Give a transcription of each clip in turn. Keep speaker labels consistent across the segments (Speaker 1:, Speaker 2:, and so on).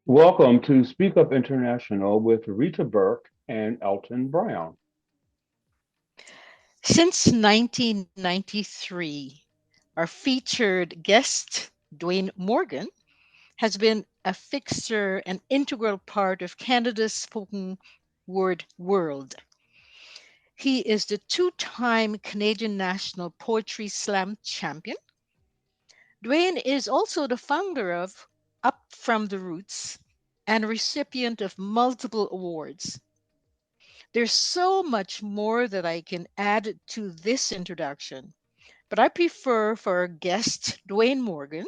Speaker 1: Welcome to Speak Up International with Rita Burke and Elton Brown.
Speaker 2: Since 1993, our featured guest, Dwayne Morgan, has been a fixture and integral part of Canada's spoken word world. He is the two-time Canadian National Poetry Slam champion. Dwayne is also the founder of Up From the Roots and a recipient of multiple awards. There's so much more that I can add to this introduction, but I prefer for our guest, Dwayne Morgan,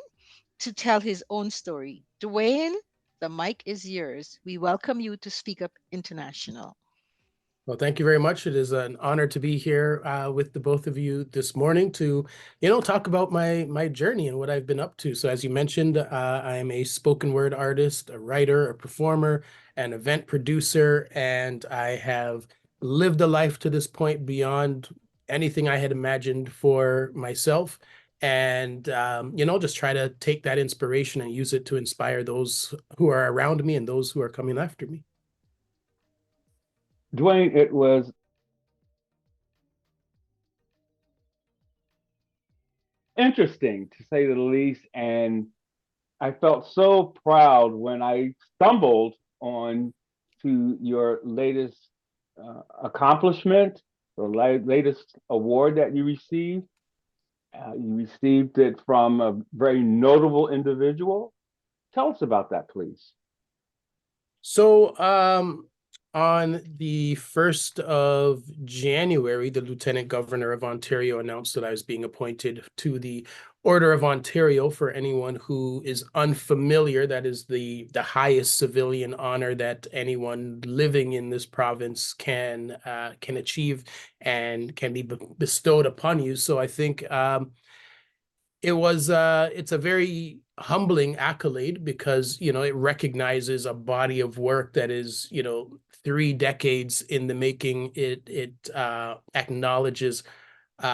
Speaker 2: to tell his own story. Dwayne, the mic is yours. We welcome you to Speak Up International.
Speaker 3: Well, thank you very much. It is an honor to be here with the both of you this morning to, talk about my journey and what I've been up to. So, as you mentioned, I am a spoken word artist, a writer, a performer, an event producer, and I have lived a life to this point beyond anything I had imagined for myself. And just try to take that inspiration and use it to inspire those who are around me and those who are coming after me.
Speaker 1: Dwayne, it was interesting to say the least, and I felt so proud when I stumbled on to your latest accomplishment, the latest award that you received. You received it from a very notable individual. Tell us about that, please.
Speaker 3: So, on the 1st of January, the Lieutenant Governor of Ontario announced that I was being appointed to the Order of Ontario. For anyone who is unfamiliar, that is the highest civilian honor that anyone living in this province can achieve and can be bestowed upon you. So I think it's a very humbling accolade because it recognizes a body of work that is 3 decades in the making. It acknowledges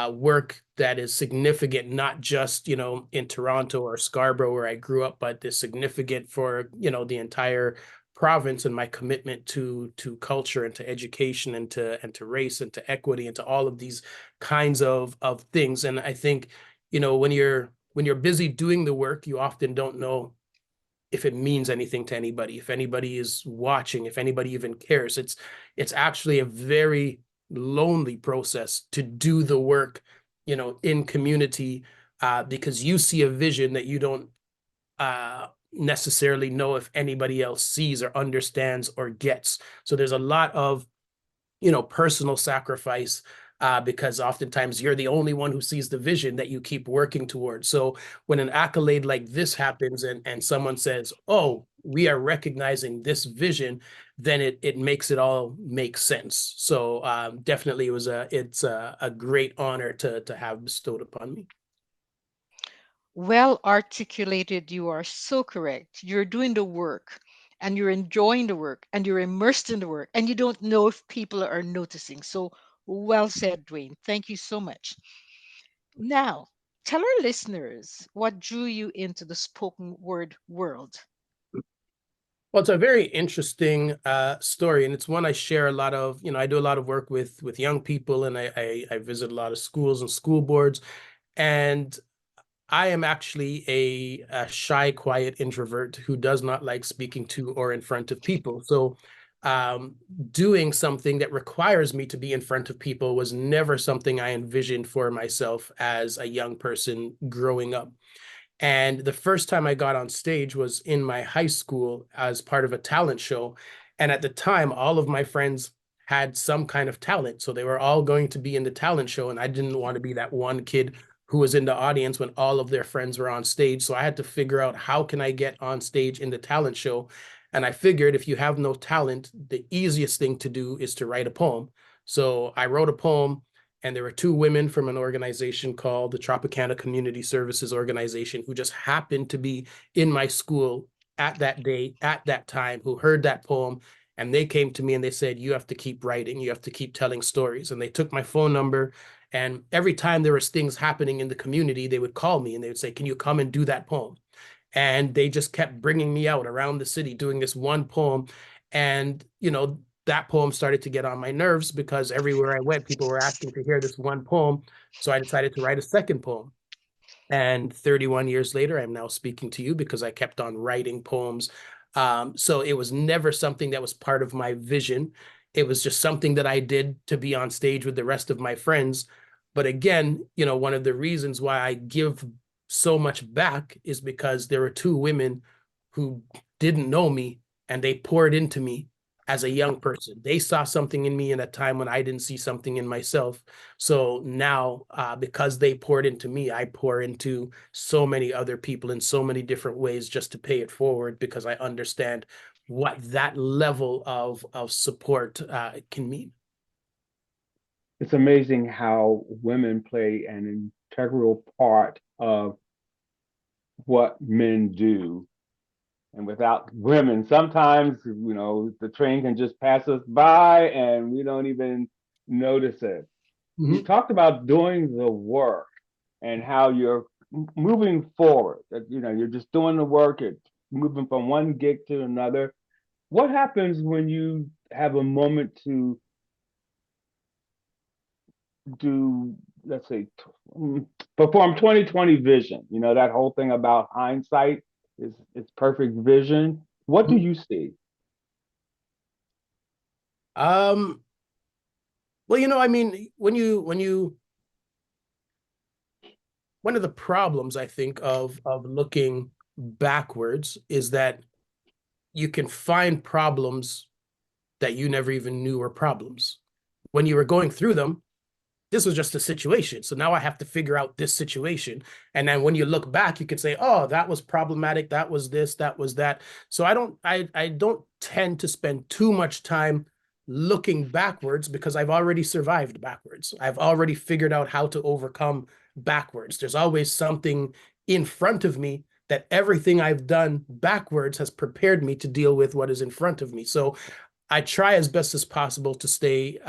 Speaker 3: work that is significant, not just in Toronto or Scarborough where I grew up, but is significant for the entire province, and my commitment to culture and to education and to race and to equity and to all of these kinds of things. And I think when you're busy doing the work, you often don't know if it means anything to anybody, if anybody is watching, if anybody even cares. It's actually a very lonely process to do the work, in community, because you see a vision that you don't necessarily know if anybody else sees or understands or gets. So there's a lot of personal sacrifice, because oftentimes you're the only one who sees the vision that you keep working towards. So when an accolade like this happens and someone says, oh, we are recognizing this vision, then it makes it all make sense. So definitely it's a great honor to have bestowed upon me.
Speaker 2: Well articulated, you are so correct. You're doing the work and you're enjoying the work and you're immersed in the work and you don't know if people are noticing. So well said, Dwayne. Thank you so much. Now, tell our listeners what drew you into the spoken word world.
Speaker 3: Well, it's a very interesting story, and it's one I share a lot of. I do a lot of work with young people, and I visit a lot of schools and school boards. And I am actually a shy, quiet introvert who does not like speaking to or in front of people. So, um, doing something that requires me to be in front of people was never something I envisioned for myself as a young person growing up. And the first time I got on stage was in my high school as part of a talent show. And at the time, all of my friends had some kind of talent. So they were all going to be in the talent show. And I didn't want to be that one kid who was in the audience when all of their friends were on stage. So I had to figure out, how can I get on stage in the talent show? And I figured, if you have no talent, the easiest thing to do is to write a poem. So I wrote a poem, and there were two women from an organization called the Tropicana Community Services Organization who just happened to be in my school at that day, at that time, who heard that poem. And they came to me and they said, you have to keep writing, you have to keep telling stories. And they took my phone number. And every time there was things happening in the community, they would call me and they would say, can you come and do that poem? And they just kept bringing me out around the city doing this one poem. And, that poem started to get on my nerves because everywhere I went, people were asking to hear this one poem. So I decided to write a second poem. And 31 years later, I'm now speaking to you because I kept on writing poems. So it was never something that was part of my vision. It was just something that I did to be on stage with the rest of my friends. But again, one of the reasons why I give so much back is because there were two women who didn't know me and they poured into me as a young person. They saw something in me in a time when I didn't see something in myself. So now, because they poured into me, I pour into so many other people in so many different ways just to pay it forward because I understand what that level of support can mean.
Speaker 1: It's amazing how women play an integral part of what men do. And without women, sometimes, the train can just pass us by and we don't even notice it. You
Speaker 3: Mhm.
Speaker 1: talked about doing the work and how you're moving forward. That, you're just doing the work, it's moving from one gig to another. What happens when you have a moment to do, let's say, perform 2020 vision? That whole thing about hindsight is it's perfect vision. What do
Speaker 3: Mhm.
Speaker 1: you see?
Speaker 3: Um, well, I mean, one of the problems I think of looking backwards is that you can find problems that you never even knew were problems. When you were going through them, this was just a situation. So now I have to figure out this situation. And then when you look back, you could say, oh, that was problematic. That was this, that was that. So I don't tend to spend too much time looking backwards because I've already survived backwards. I've already figured out how to overcome backwards. There's always something in front of me that everything I've done backwards has prepared me to deal with what is in front of me. So I try as best as possible to stay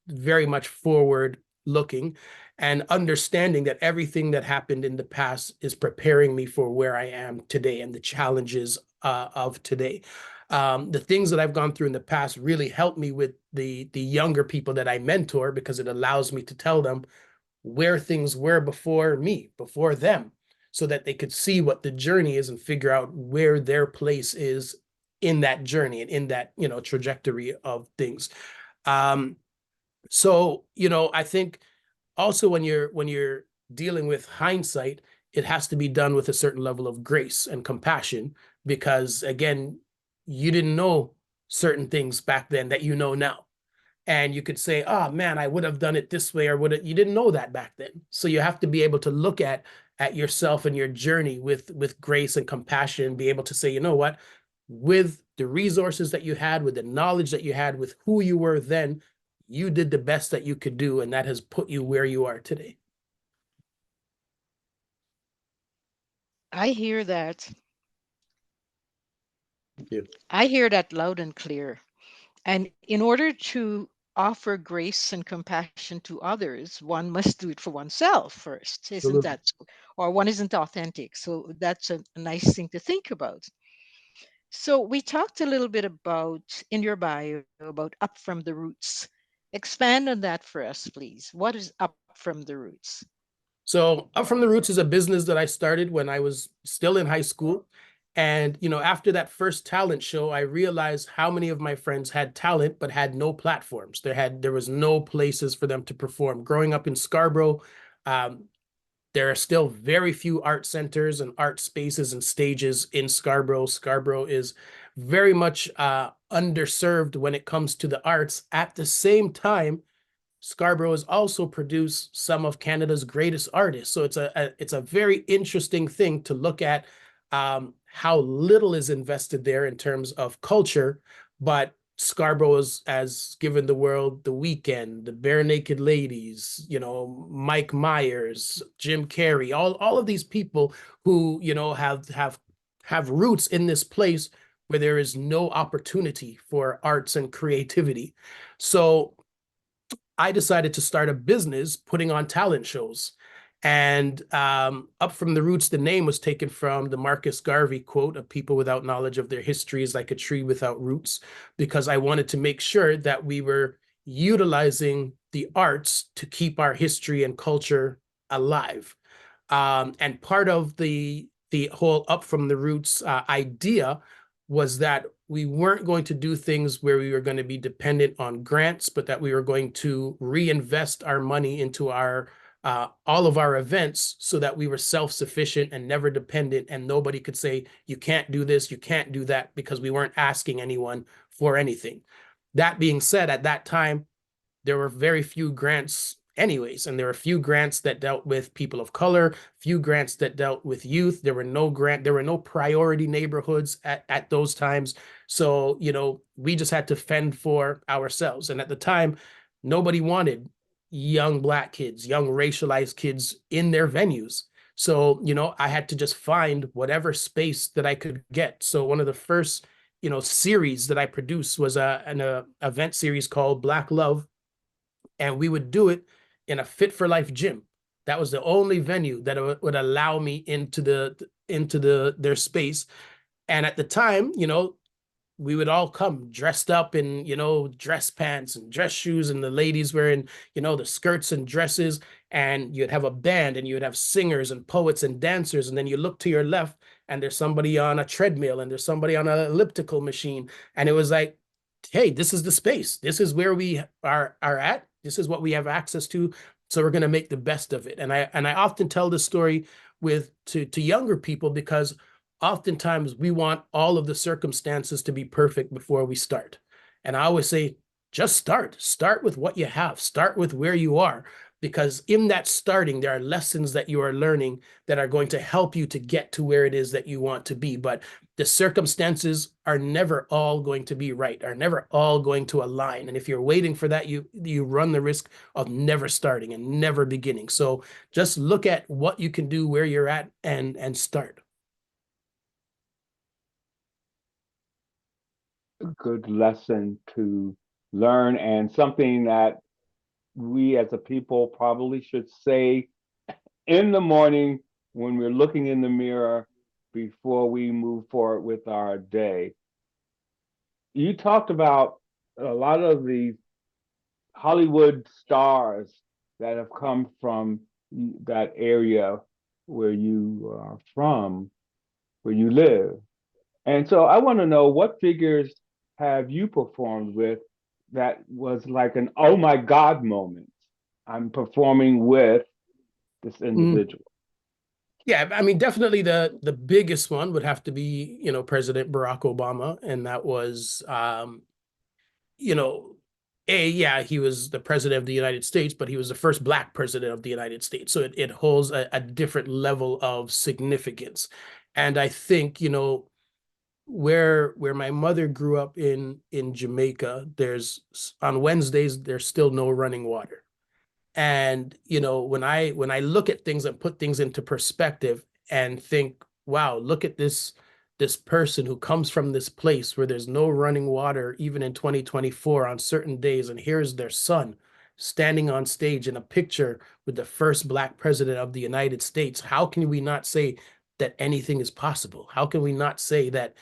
Speaker 3: very much forward looking and understanding that everything that happened in the past is preparing me for where I am today and the challenges of today. The things that I've gone through in the past really help me with the younger people that I mentor because it allows me to tell them where things were before me, before them, so that they could see what the journey is and figure out where their place is in that journey and in that, trajectory of things. Um, so, I think also when you're dealing with hindsight, it has to be done with a certain level of grace and compassion because again, you didn't know certain things back then that you know now. And you could say, oh man, I would have done it this way, or would it, you didn't know that back then. So you have to be able to look at yourself and your journey with grace and compassion, be able to say, you know what, with the resources that you had, with the knowledge that you had, with who you were then, you did the best that you could do, and that has put you where you are today.
Speaker 2: I hear that.
Speaker 3: Thank you.
Speaker 2: I hear that loud and clear. And in order to offer grace and compassion to others, one must do it for oneself first, isn't
Speaker 3: Absolutely.
Speaker 2: that so? Or one isn't authentic. So that's a nice thing to think about. So we talked a little bit about in your bio about up from the roots. Expand on that for us, please. What is up from the roots?
Speaker 3: So Up From the Roots is a business that I started when I was still in high school. And, after that first talent show, I realized how many of my friends had talent but had no platforms. There was no places for them to perform. Growing up in Scarborough, um, there are still very few art centers and art spaces and stages in Scarborough. Scarborough is very much underserved when it comes to the arts. At the same time, Scarborough has also produced some of Canada's greatest artists. So it's a very interesting thing to look at how little is invested there in terms of culture, but Scarborough has given the world The Weeknd, the Bare Naked Ladies, Mike Myers, Jim Carrey, all of these people who have roots in this place where there is no opportunity for arts and creativity. So I decided to start a business putting on talent shows. And Up from the Roots, the name was taken from the Marcus Garvey quote, "A people without knowledge of their history is like a tree without roots," because I wanted to make sure that we were utilizing the arts to keep our history and culture alive. And part of the whole Up from the Roots idea was that we weren't going to do things where we were going to be dependent on grants, but that we were going to reinvest our money into our all of our events so that we were self-sufficient and never dependent, and nobody could say, you can't do this, you can't do that, because we weren't asking anyone for anything. That being said, at that time, there were very few grants anyways, and there were few grants that dealt with people of color, few grants that dealt with youth. There were no priority neighborhoods at those times. So, we just had to fend for ourselves. And at the time, nobody wanted young Black kids, young racialized kids in their venues. So, I had to just find whatever space that I could get. So one of the first, series that I produced was an event series called Black Love, and we would do it in a Fit for Life gym. That was the only venue that would allow me into their space. And at the time, we would all come dressed up in, dress pants and dress shoes, and the ladies wearing, the skirts and dresses, and you'd have a band and you'd have singers and poets and dancers. And then you look to your left and there's somebody on a treadmill and there's somebody on an elliptical machine. And it was like, hey, this is the space. This is where we are at. This is what we have access to. So we're going to make the best of it. And I often tell this story to younger people, because oftentimes we want all of the circumstances to be perfect before we start. And I always say, just start with what you have, start with where you are, because in that starting, there are lessons that you are learning that are going to help you to get to where it is that you want to be. But the circumstances are never all going to be right, are never all going to align. And if you're waiting for that, you run the risk of never starting and never beginning. So just look at what you can do where you're at and start.
Speaker 1: Good lesson to learn, and something that we as a people probably should say in the morning when we're looking in the mirror before we move forward with our day. You talked about a lot of these Hollywood stars that have come from that area where you are from, where you live. And so I want to know, what figures have you performed with that was like an oh my God moment? I'm performing with this individual.
Speaker 3: Yeah, I mean, definitely the biggest one would have to be, President Barack Obama. And that was, you know, yeah, he was the president of the United States, but he was the first Black president of the United States. So it holds a different level of significance. And I think, where my mother grew up in Jamaica, there's on Wednesdays, there's still no running water. And when I look at things and put things into perspective and think, wow, look at this person who comes from this place where there's no running water even in 2024 on certain days, and here's their son standing on stage in a picture with the first Black president of the United States. How can we not say that anything is possible? How can we not say that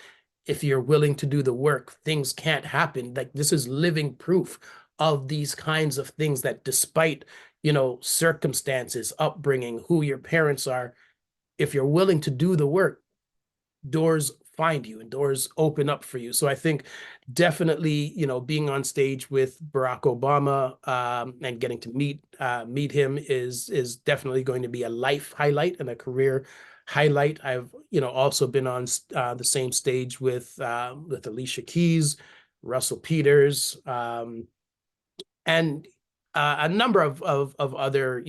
Speaker 3: if you're willing to do the work, things can't happen? Like, this is living proof of these kinds of things, that despite, circumstances, upbringing, who your parents are, if you're willing to do the work, doors find you and doors open up for you. So I think definitely, being on stage with Barack Obama and getting to meet him is definitely going to be a life highlight and a career highlight. I've, also been on the same stage with Alicia Keys, Russell Peters, and a number of other,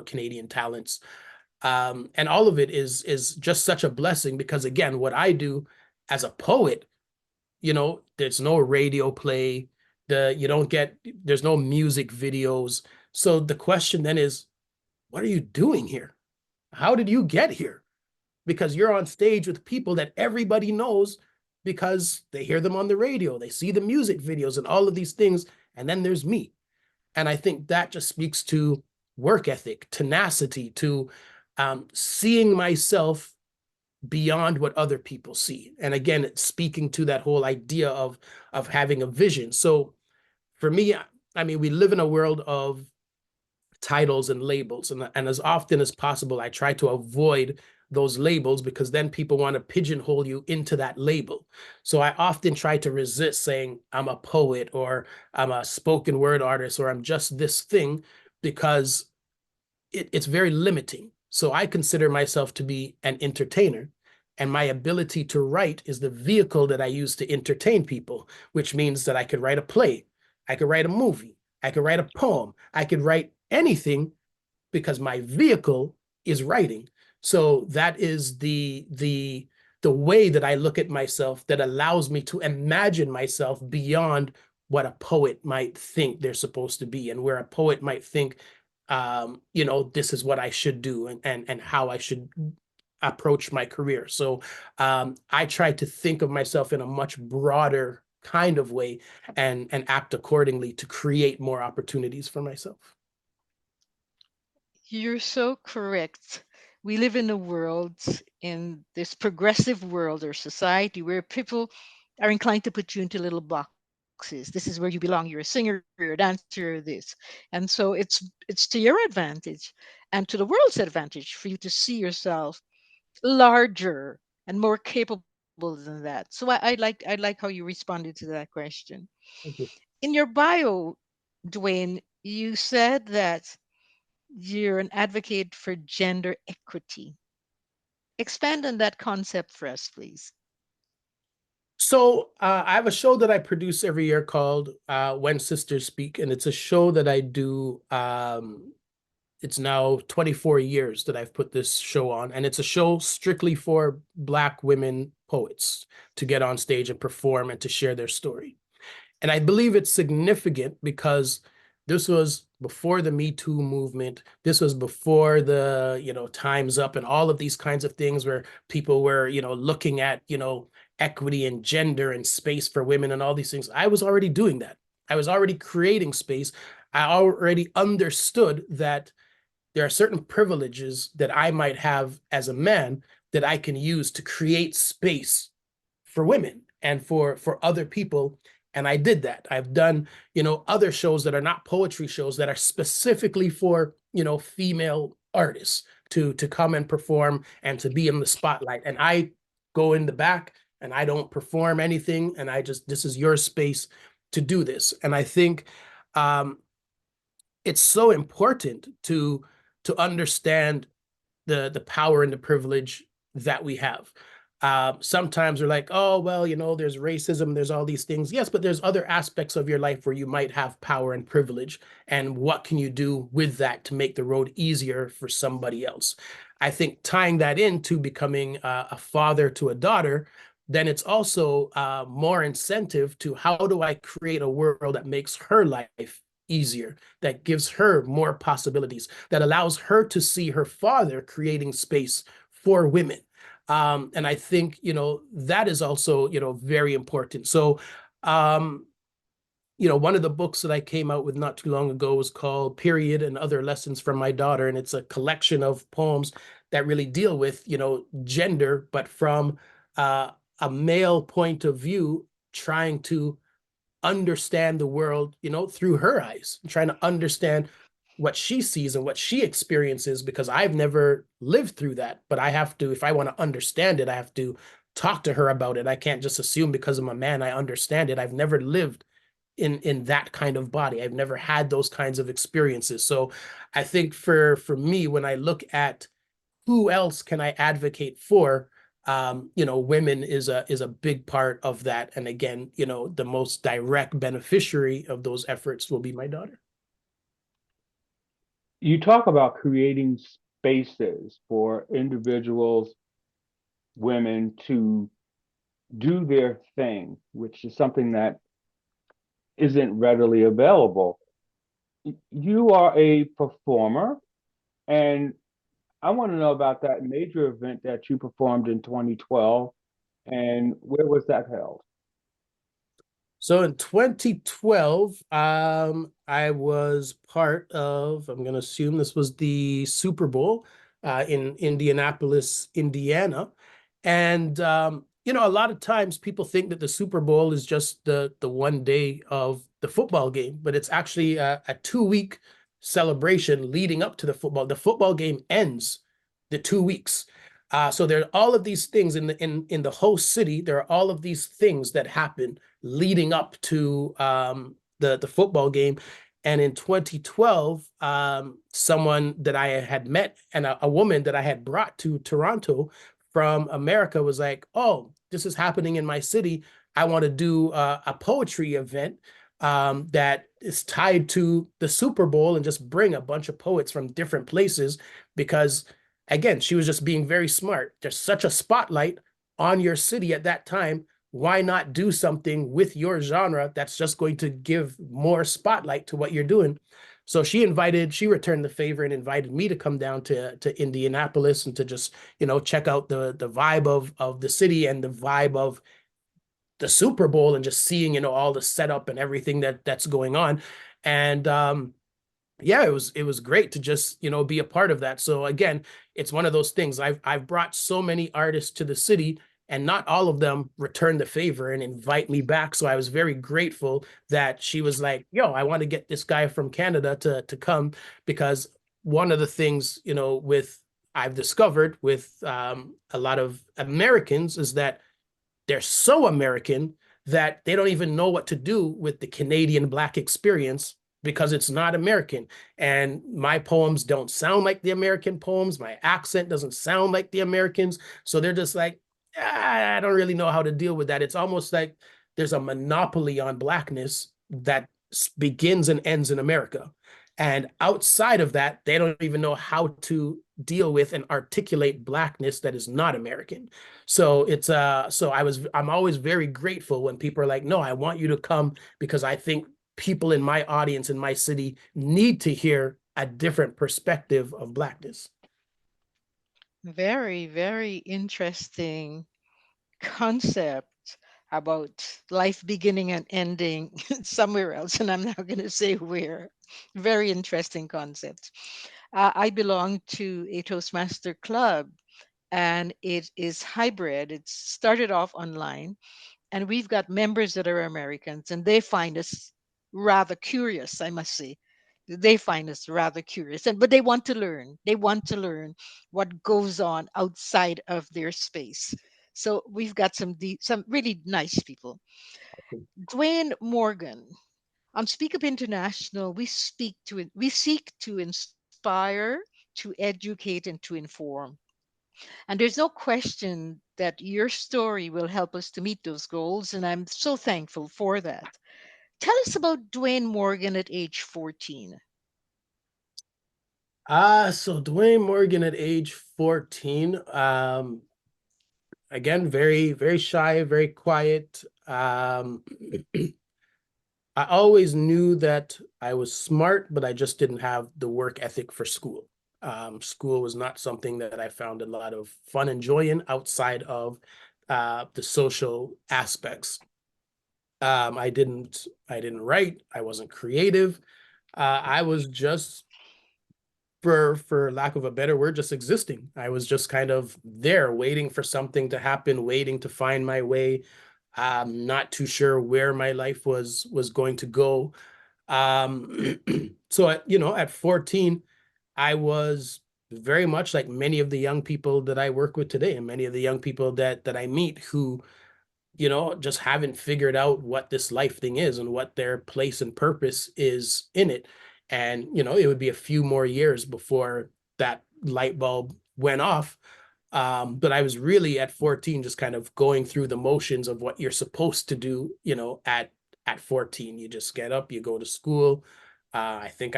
Speaker 3: Canadian talents. And all of it is just such a blessing, because again, what I do as a poet, there's no radio play, there's no music videos. So the question then is, what are you doing here? How did you get here? Because you're on stage with people that everybody knows because they hear them on the radio, they see the music videos and all of these things. And then there's me. And I think that just speaks to work ethic, tenacity, to seeing myself beyond what other people see. And again, it's speaking to that whole idea of having a vision. So for me, I mean, we live in a world of titles and labels, and as often as possible, I try to avoid those labels, because then people want to pigeonhole you into that label. So I often try to resist saying I'm a poet, or I'm a spoken word artist, or I'm just this thing, because it's very limiting. So I consider myself to be an entertainer, and my ability to write is the vehicle that I use to entertain people, which means that I could write a play, I could write a movie, I could write a poem, I could write anything, because my vehicle is writing. So that is the way that I look at myself, that allows me to imagine myself beyond what a poet might think they're supposed to be, and where a poet might think, this is what I should do, and how I should approach my career. So I try to think of myself in a much broader kind of way, and act accordingly to create more opportunities for myself.
Speaker 2: You're so correct. We live in a world, in this progressive world or society, where people are inclined to put you into little boxes. This is where you belong. You're a singer, you're a dancer, you're this. And so it's to your advantage and to the world's advantage for you to see yourself larger and more capable than that. So I like how you responded to that question.
Speaker 3: Thank you.
Speaker 2: In your bio, Dwayne, you said that you're an advocate for gender equity. Expand on that concept for us, please.
Speaker 3: So I have a show that I produce every year called When Sisters Speak, and it's a show that I do. It's now 24 years that I've put this show on, and it's a show strictly for Black women poets to get on stage and perform and to share their story. And I believe it's significant because this was before the Me Too movement. This was before the, Time's Up and all of these kinds of things, where people were, looking at, equity and gender and space for women and all these things. I was already doing that. I was already creating space. I already understood that there are certain privileges that I might have as a man that I can use to create space for women and for other people. And I did that. I've done, other shows that are not poetry shows, that are specifically for, female artists to come and perform and to be in the spotlight. And I go in the back and I don't perform anything. And this is your space to do this. And I think it's so important to understand the power and the privilege that we have. Sometimes we're like, oh, well, there's racism, there's all these things. Yes, but there's other aspects of your life where you might have power and privilege. And what can you do with that to make the road easier for somebody else? I think tying that into becoming a father to a daughter, then it's also more incentive to, how do I create a world that makes her life easier, that gives her more possibilities, that allows her to see her father creating space for women. And I think, that is also, very important. So, one of the books that I came out with not too long ago was called Period and Other Lessons from My Daughter. And it's a collection of poems that really deal with, gender, but from a male point of view, trying to understand the world, through her eyes, trying to understand what she sees and what she experiences, because I've never lived through that. But I have to, if I want to understand it, I have to talk to her about it. I can't just assume because I'm a man, I understand it. I've never lived in that kind of body. I've never had those kinds of experiences. So I think for me, when I look at who else can I advocate for, women is a big part of that. And again, the most direct beneficiary of those efforts will be my daughter.
Speaker 1: You talk about creating spaces for individuals, women to do their thing, which is something that isn't readily available. You are a performer, and I want to know about that major event that you performed in 2012, and where was that held?
Speaker 3: So in 2012, I was part of, I'm going to assume this was the Super Bowl in Indianapolis, Indiana. And a lot of times people think that the Super Bowl is just the one day of the football game, but it's actually a 2 week celebration leading up to the football. The football game ends the 2 weeks. So there are all of these things in the host city. There are all of these things that happen leading up to the football game. And in 2012, someone that I had met and a woman that I had brought to Toronto from America was like, "Oh, this is happening in my city. I want to do a poetry event that is tied to the Super Bowl and just bring a bunch of poets from different places because." Again, she was just being very smart. There's such a spotlight on your city at that time. Why not do something with your genre that's just going to give more spotlight to what you're doing? So she returned the favor and invited me to come down to Indianapolis and to just, check out the vibe of the city and the vibe of the Super Bowl and just seeing, all the setup and everything that's going on. And yeah, it was great to just, be a part of that. So again, it's one of those things. I've brought so many artists to the city and not all of them return the favor and invite me back. So I was very grateful that she was like, "Yo, I want to get this guy from Canada to come," because one of the things, with I've discovered with a lot of Americans is that they're so American that they don't even know what to do with the Canadian Black experience because it's not American. And my poems don't sound like the American poems. My accent doesn't sound like the Americans. So they're just like, I don't really know how to deal with that. It's almost like there's a monopoly on Blackness that begins and ends in America. And outside of that, they don't even know how to deal with and articulate Blackness that is not American. So I'm always very grateful when people are like, "No, I want you to come because I think people in my audience in my city need to hear a different perspective of Blackness."
Speaker 2: Very, very interesting concept about life beginning and ending somewhere else. And I'm not going to say where. Very interesting concept. I belong to a Toastmaster club and it is hybrid. It started off online and we've got members that are Americans and they find us rather curious, I must say. They find us rather curious, and but they want to learn. They want to learn what goes on outside of their space. So we've got some really nice people. Dwayne Morgan on Speak Up International. We seek to inspire, to educate, and to inform. And there's no question that your story will help us to meet those goals. And I'm so thankful for that. Tell us about Dwayne Morgan at age 14.
Speaker 3: So Dwayne Morgan at age 14, again, very, very shy, very quiet. I always knew that I was smart, but I just didn't have the work ethic for school. School was not something that I found a lot of fun and joy in outside of the social aspects. I didn't write. I wasn't creative. I was just, for lack of a better word, just existing. I was just kind of there, waiting for something to happen, waiting to find my way. I'm not too sure where my life was going to go. Um, so at 14, I was very much like many of the young people that I work with today, and many of the young people that I meet who just haven't figured out what this life thing is and what their place and purpose is in it. And, it would be a few more years before that light bulb went off. But I was really at 14, just kind of going through the motions of what you're supposed to do, at 14. You just get up, you go to school. I think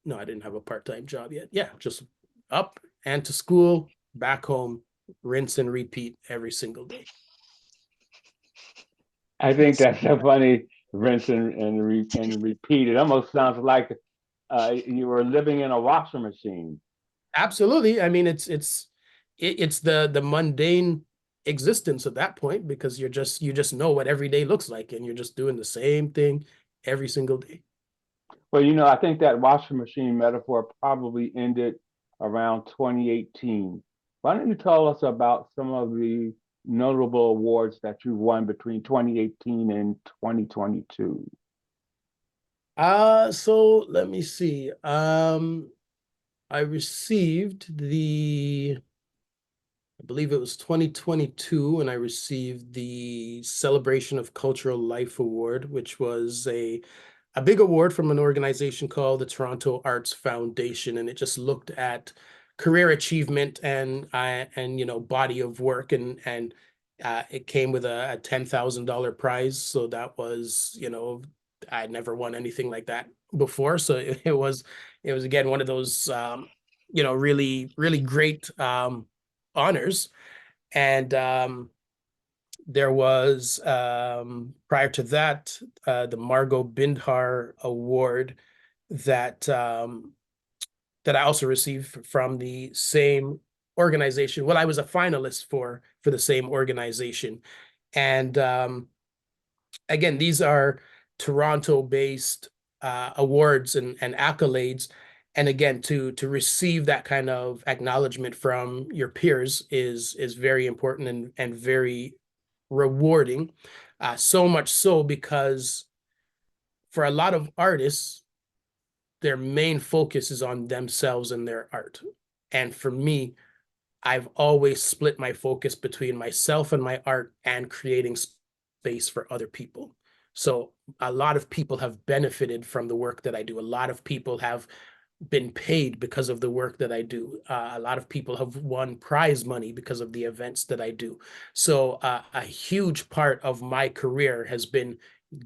Speaker 3: no, I didn't have a part-time job yet. Yeah, just up and to school, back home, rinse and repeat every single day.
Speaker 1: I think that's a funny rinse and repeat. It almost sounds like you were living in a washing machine.
Speaker 3: Absolutely. I mean, it's the mundane existence at that point, because you just know what every day looks like, and you're just doing the same thing every single day.
Speaker 1: Well, I think that washing machine metaphor probably ended around 2018. Why don't you tell us about some of the notable awards that you won between 2018 and 2022?
Speaker 3: So let me see. I received I believe it was 2022, and I received the Celebration of Cultural Life Award, which was a big award from an organization called the Toronto Arts Foundation, and it just looked at career achievement and body of work, and it came with a $10,000 prize. So that was, I'd never won anything like that before, so it was again one of those really really great honors. And there was, prior to that, the Margot Bindhar Award that that I also received from the same organization. Well, I was a finalist for the same organization. And again, these are Toronto-based awards and accolades. And again, to receive that kind of acknowledgement from your peers is very important and very rewarding. So much so because for a lot of artists, their main focus is on themselves and their art. And for me, I've always split my focus between myself and my art and creating space for other people. So a lot of people have benefited from the work that I do. A lot of people have been paid because of the work that I do. A lot of people have won prize money because of the events that I do. So a huge part of my career has been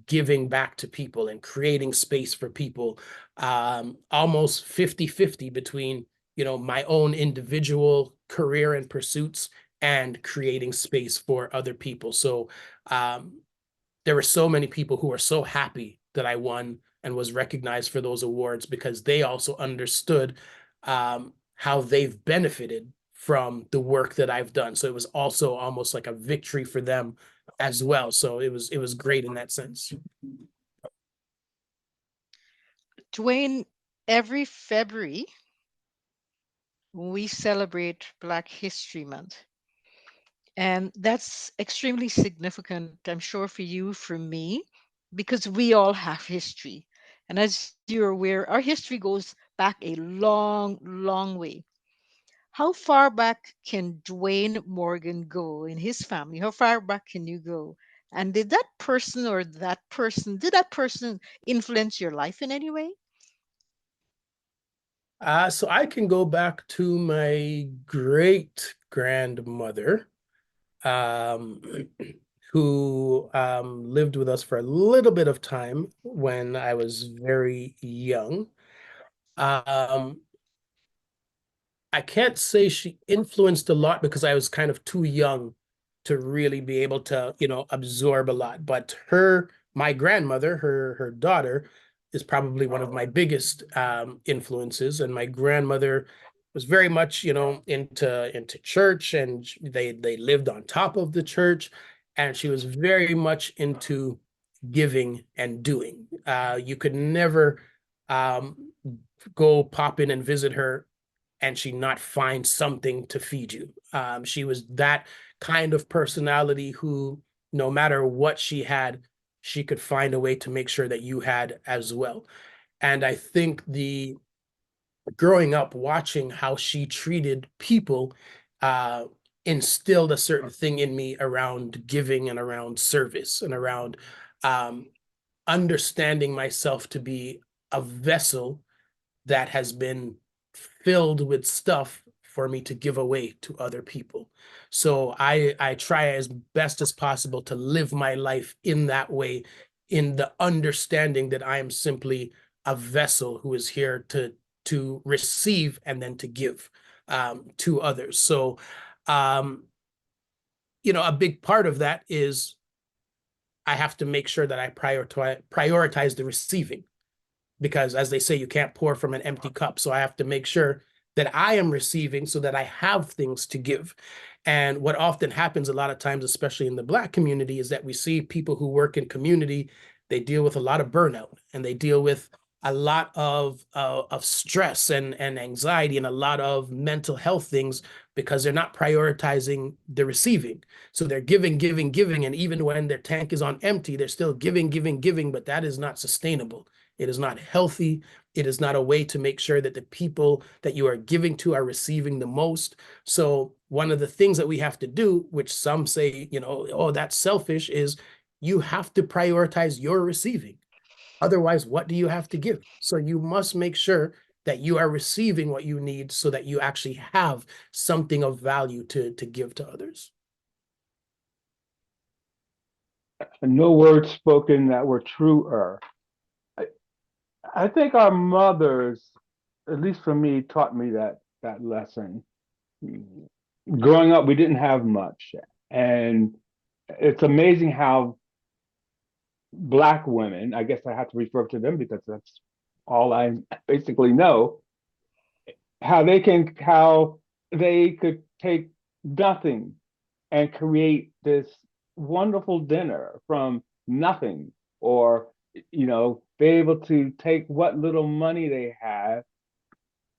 Speaker 3: giving back to people and creating space for people, almost 50-50 between, my own individual career and pursuits and creating space for other people. So there were so many people who are so happy that I won and was recognized for those awards, because they also understood how they've benefited from the work that I've done. So it was also almost like a victory for them as well. So it was great in that sense.
Speaker 2: Dwayne, every February we celebrate Black History Month. And that's extremely significant, I'm sure, for you, for me, because we all have history. And as you're aware, our history goes back a long, long way. How far back can Dwayne Morgan go in his family? How far back can you go? And did that person influence your life in any way?
Speaker 3: So I can go back to my great grandmother, um, who lived with us for a little bit of time when I was very young. Um, I can't say she influenced a lot because I was kind of too young to really be able to, absorb a lot. But my grandmother, her daughter, is probably one of my biggest influences. And my grandmother was very much, into church, and they lived on top of the church, and she was very much into giving and doing. You could never um, go pop in and visit her and she not find something to feed you. She was that kind of personality who, no matter what she had, she could find a way to make sure that you had as well. And I think the growing up watching how she treated people uh, instilled a certain thing in me around giving and around service and around um, understanding myself to be a vessel that has been filled with stuff for me to give away to other people. So I try as best as possible to live my life in that way, in the understanding that I am simply a vessel who is here to receive and then to give to others. So um, a big part of that is I have to make sure that I prioritize the receiving, because as they say, you can't pour from an empty cup. So I have to make sure that I am receiving so that I have things to give. And what often happens a lot of times, especially in the Black community, is that we see people who work in community, they deal with a lot of burnout, and they deal with a lot of stress and anxiety and a lot of mental health things because they're not prioritizing the receiving. So they're giving, giving, giving, and even when their tank is on empty, they're still giving, giving, giving, but that is not sustainable. It is not healthy. It is not a way to make sure that the people that you are giving to are receiving the most. So one of the things that we have to do, which some say, oh, that's selfish, is you have to prioritize your receiving. Otherwise, what do you have to give? So you must make sure that you are receiving what you need so that you actually have something of value to give to others.
Speaker 1: No words spoken that were truer. I think our mothers, at least for me, taught me that lesson. Growing up, we didn't have much, and it's amazing how Black women, I guess I have to refer to them because that's all I basically know, how they could take nothing and create this wonderful dinner from nothing, or be able to take what little money they had,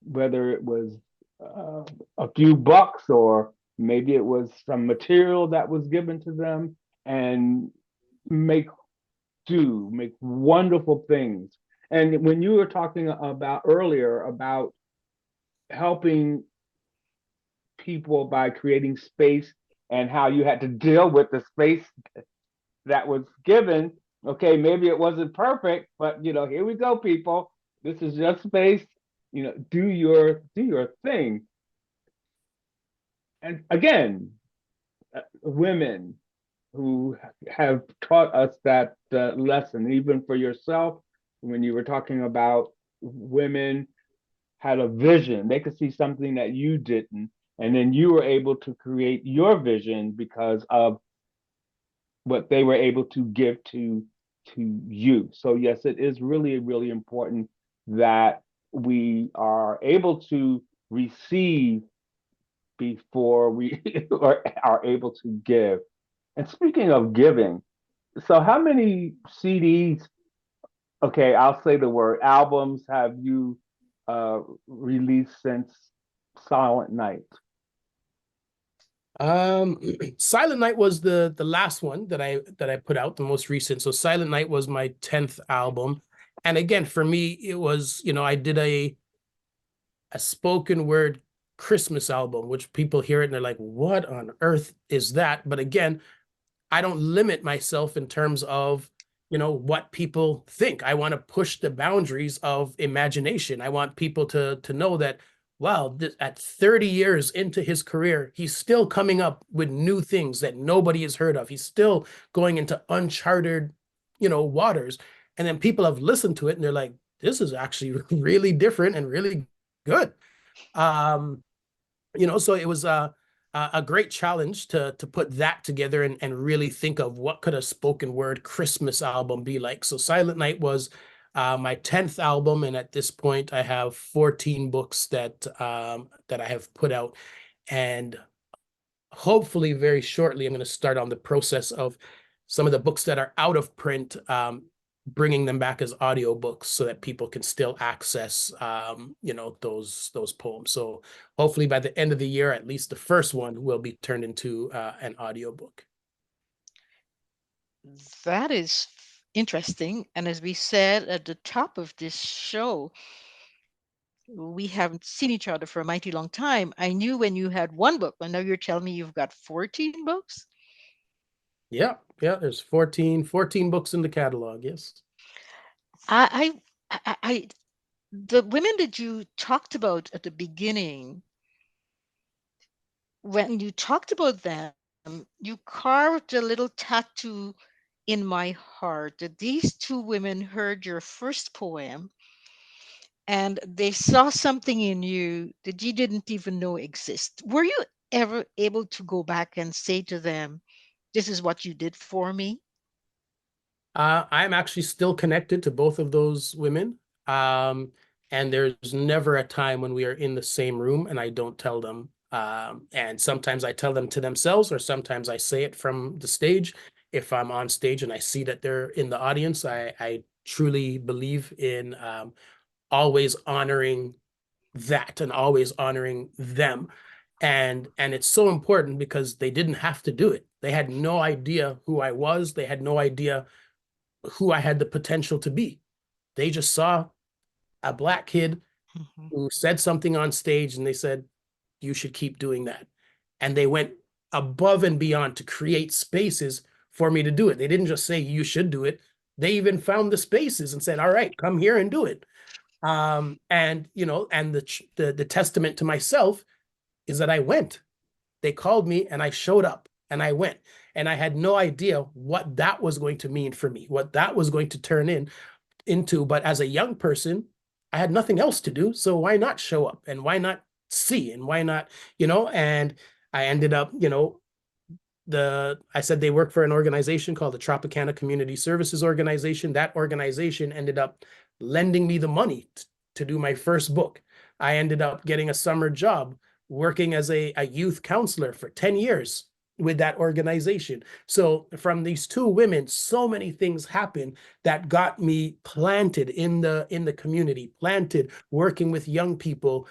Speaker 1: whether it was a few bucks or maybe it was some material that was given to them, and make make wonderful things. And when you were talking about earlier about helping people by creating space and how you had to deal with the space that was given, okay, maybe it wasn't perfect, but here we go, people. This is your space. Do your thing. And again, women who have taught us that lesson, even for yourself, when you were talking about women had a vision, they could see something that you didn't, and then you were able to create your vision because of what they were able to give to you. So yes, it is really, really important that we are able to receive before we are able to give. And speaking of giving, so how many CDs, okay, I'll say the word albums, have you released since Silent Night?
Speaker 3: Silent Night was the last one that I put out, the most recent. So Silent Night was my 10th album. And again, for me, it was, I did a spoken word Christmas album, which people hear it and they're like, what on earth is that? But again, I don't limit myself in terms of, what people think. I want to push the boundaries of imagination. I want people to know that, wow, at 30 years into his career, he's still coming up with new things that nobody has heard of. He's still going into uncharted, waters. And then people have listened to it and they're like, this is actually really different and really good. So it was a great challenge to put that together and really think of what could a spoken word Christmas album be like. So Silent Night was my 10th album, and at this point I have 14 books that I have put out, and hopefully very shortly I'm going to start on the process of some of the books that are out of print, bringing them back as audiobooks so that people can still access those poems. So hopefully by the end of the year, at least the first one will be turned into an audiobook.
Speaker 2: That is interesting. And as we said at the top of this show, we haven't seen each other for a mighty long time. I knew when you had one book, and now you're telling me you've got 14 books?
Speaker 3: Yeah, there's 14 books in the catalog, yes.
Speaker 2: I the women that you talked about at the beginning, when you talked about them, you carved a little tattoo in my heart that these two women heard your first poem and they saw something in you that you didn't even know exist. Were you ever able to go back and say to them, this is what you did for me?
Speaker 3: I'm actually still connected to both of those women. And there's never a time when we are in the same room and I don't tell them And sometimes I tell them to themselves, or sometimes I say it from the stage. If I'm on stage and I see that they're in the audience, I truly believe in always honoring that and always honoring them. And it's so important because they didn't have to do it. They had no idea who I was. They had no idea who I had the potential to be. They just saw a Black kid
Speaker 2: Mhm.
Speaker 3: who said something on stage and they said, you should keep doing that. And they went above and beyond to create spaces for me to do it. They didn't just say you should do it. They even found the spaces and said, all right, come here and do it. And you know, and the testament to myself is that I went. They called me and I showed up and I went. And I had no idea what that was going to mean for me, what that was going to turn into. But as a young person, I had nothing else to do. So why not show up and why not see and why not, you know? And I ended up, you know, I said they work for an organization called the Tropicana Community Services Organization. That organization ended up lending me the money to do my first book. I ended up getting a summer job working as a youth counselor for 10 years with that organization. So from these two women, so many things happened that got me planted in the community, planted working with young people,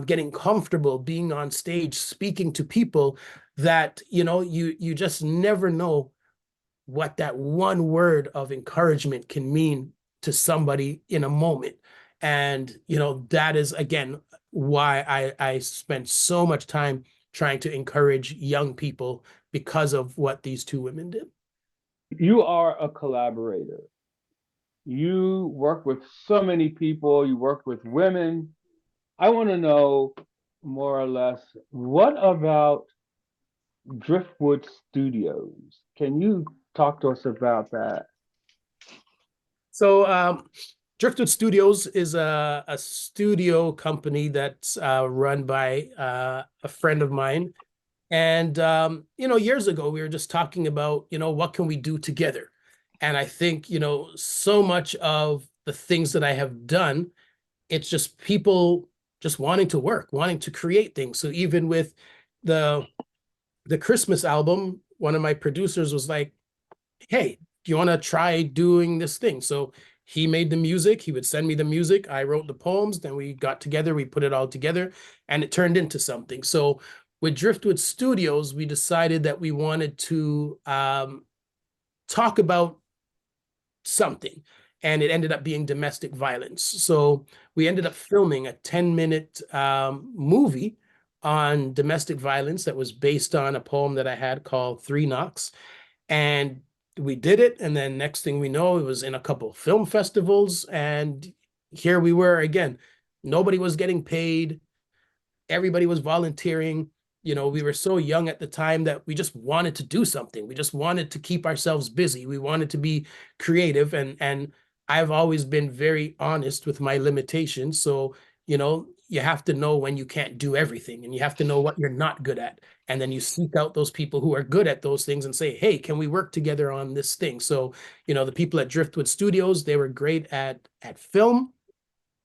Speaker 3: getting comfortable being on stage, speaking to people that, you know, you just never know what that one word of encouragement can mean to somebody in a moment. And, you know, that is, again, why I spent so much time trying to encourage young people because of what these two women did.
Speaker 1: You are a collaborator. You work with so many people, you work with women. I want to know more or less what about Driftwood Studios? Can you talk to us about that?
Speaker 3: So Driftwood Studios is a studio company that's run by a friend of mine. And, you know, years ago, we were just talking about, you know, what can we do together? And I think, you know, so much of the things that I have done, it's just people just wanting to work, wanting to create things. So even with the the Christmas album, one of my producers was like, hey, do you want to try doing this thing? So he made the music, he would send me the music, I wrote the poems, then we got together, we put it all together, and it turned into something. So with Driftwood Studios, we decided that we wanted to talk about something, and it ended up being domestic violence. So we ended up filming a 10-minute movie on domestic violence that was based on a poem that I had called Three Knocks. And we did it. And then next thing we know, it was in a couple film festivals. And here we were again. Nobody was getting paid. Everybody was volunteering. You know, we were so young at the time that we just wanted to do something. We just wanted to keep ourselves busy. We wanted to be creative. And I've always been very honest with my limitations. So, you know, you have to know when you can't do everything and you have to know what you're not good at. And then you seek out those people who are good at those things and say, hey, can we work together on this thing? So, you know, the people at Driftwood Studios, they were great at film.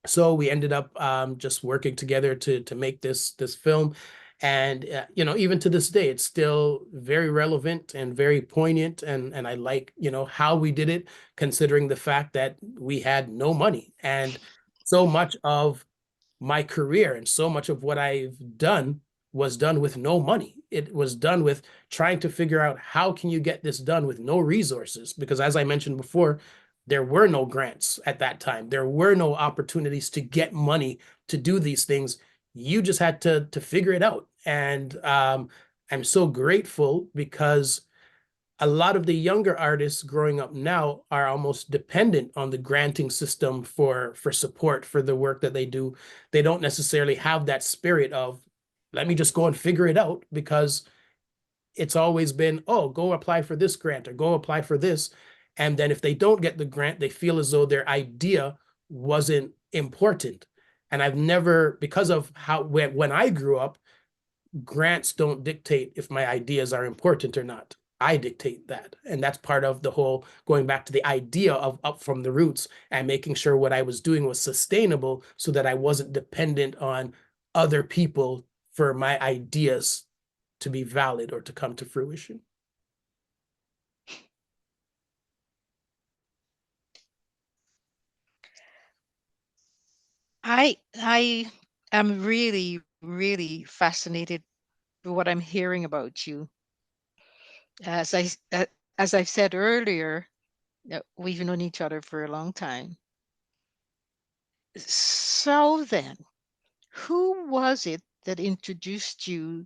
Speaker 3: So we ended up just working together to make this film. And you know, even to this day, it's still very relevant and very poignant. And I like, you know, how we did it, considering the fact that we had no money. And so much of my career and so much of what I've done was done with no money. It was done with trying to figure out how can you get this done with no resources? Because as I mentioned before, there were no grants at that time. There were no opportunities to get money to do these things. You just had to figure it out. And I'm so grateful because a lot of the younger artists growing up now are almost dependent on the granting system for support for the work that they do. They don't necessarily have that spirit of, let me just go and figure it out, because it's always been, oh, go apply for this grant or go apply for this. And then if they don't get the grant, they feel as though their idea wasn't important. And I've never, because of how, when I grew up, grants don't dictate if my ideas are important or not. I dictate that. And that's part of the whole going back to the idea of up from the roots and making sure what I was doing was sustainable so that I wasn't dependent on other people for my ideas to be valid or to come to fruition.
Speaker 2: I am really, really fascinated with what I'm hearing about you. As as I've said earlier, we've known each other for a long time. So then, who was it that introduced you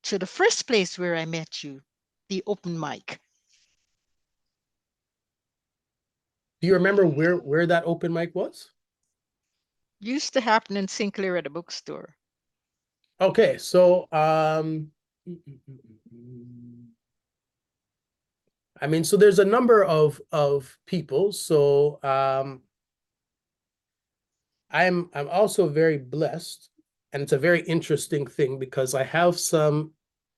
Speaker 2: to the first place where I met you, the open mic?
Speaker 3: Do you remember where that open mic was?
Speaker 2: Used to happen in Sinclair at a bookstore.
Speaker 3: Okay, so I mean, so there's a number of people. So I'm also very blessed, and it's a very interesting thing because I have some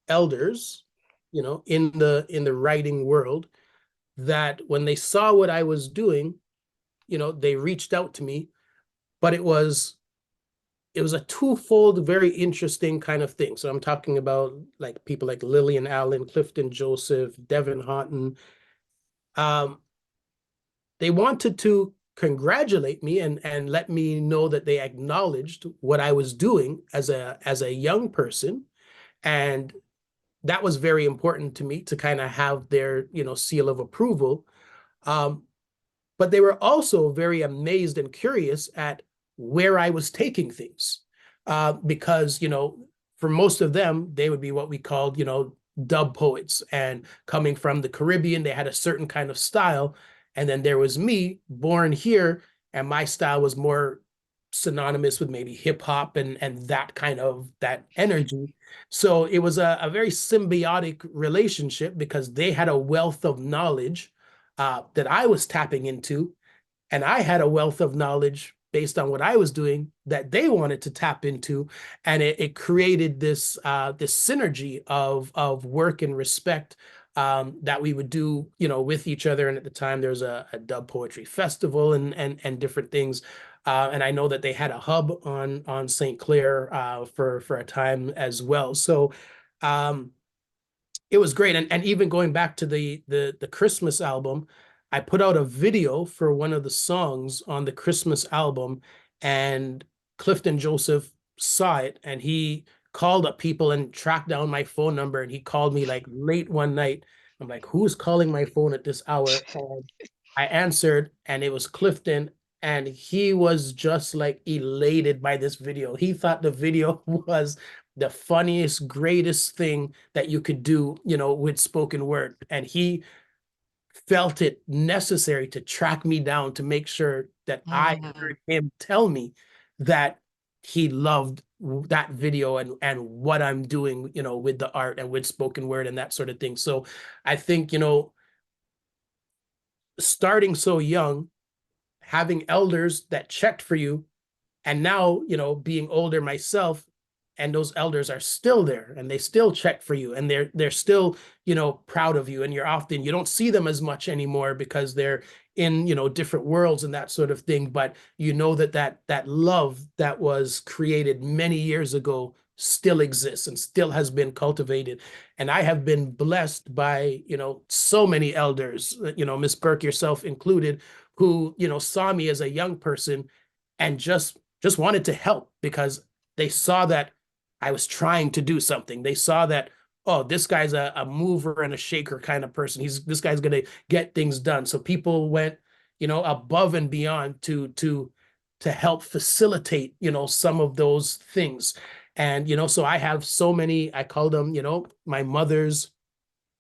Speaker 3: elders, you know, in the writing world that when they saw what I was doing, you know, they reached out to me, but it was a twofold, very interesting kind of thing. So I'm talking about like people like Lillian Allen, Clifton Joseph, Devin Houghton. Um, they wanted to congratulate me and let me know that they acknowledged what I was doing as a young person, and that was very important to me to kind of have their, you know, seal of approval. Um, but they were also very amazed and curious at where I was taking things, because, you know, for most of them, they would be what we called, you know, dub poets. And coming from the Caribbean, they had a certain kind of style. And then there was me, born here, and my style was more synonymous with maybe hip hop and that kind of that energy. So it was a very symbiotic relationship because they had a wealth of knowledge that I was tapping into, and I had a wealth of knowledge based on what I was doing that they wanted to tap into, and it created this this synergy of work and respect that we would do, you know, with each other. And at the time, there was a dub poetry festival and different things. And I know that they had a hub on St. Clair for a time as well. So um, it was great. And even going back to the Christmas album, I put out a video for one of the songs on the Christmas album, and Clifton Joseph saw it, and he called up people and tracked down my phone number, and he called me like late one night. I'm like, who's calling my phone at this hour? And I answered, and it was Clifton, and he was just like elated by this video. He thought the video was the funniest, greatest thing that you could do, you know, with spoken word. And he felt it necessary to track me down to make sure that I
Speaker 2: Mhm.
Speaker 3: heard him tell me that he loved that video and what I'm doing, you know, with the art and with spoken word and that sort of thing. So I think, you know, starting so young, having elders that checked for you, and now, you know, being older myself, and those elders are still there and they still check for you, and they're still, you know, proud of you. And you're often, you don't see them as much anymore because they're in, you know, different worlds and that sort of thing. But you know that that love that was created many years ago still exists and still has been cultivated. And I have been blessed by, you know, so many elders, you know, Miss Burke, yourself included, who, you know, saw me as a young person and just wanted to help because they saw that I was trying to do something. They saw that, oh, this guy's a mover and a shaker kind of person. This guy's gonna get things done. So people went, you know, above and beyond to help facilitate, you know, some of those things. And, you know, so I have so many, I call them, you know, my mother's,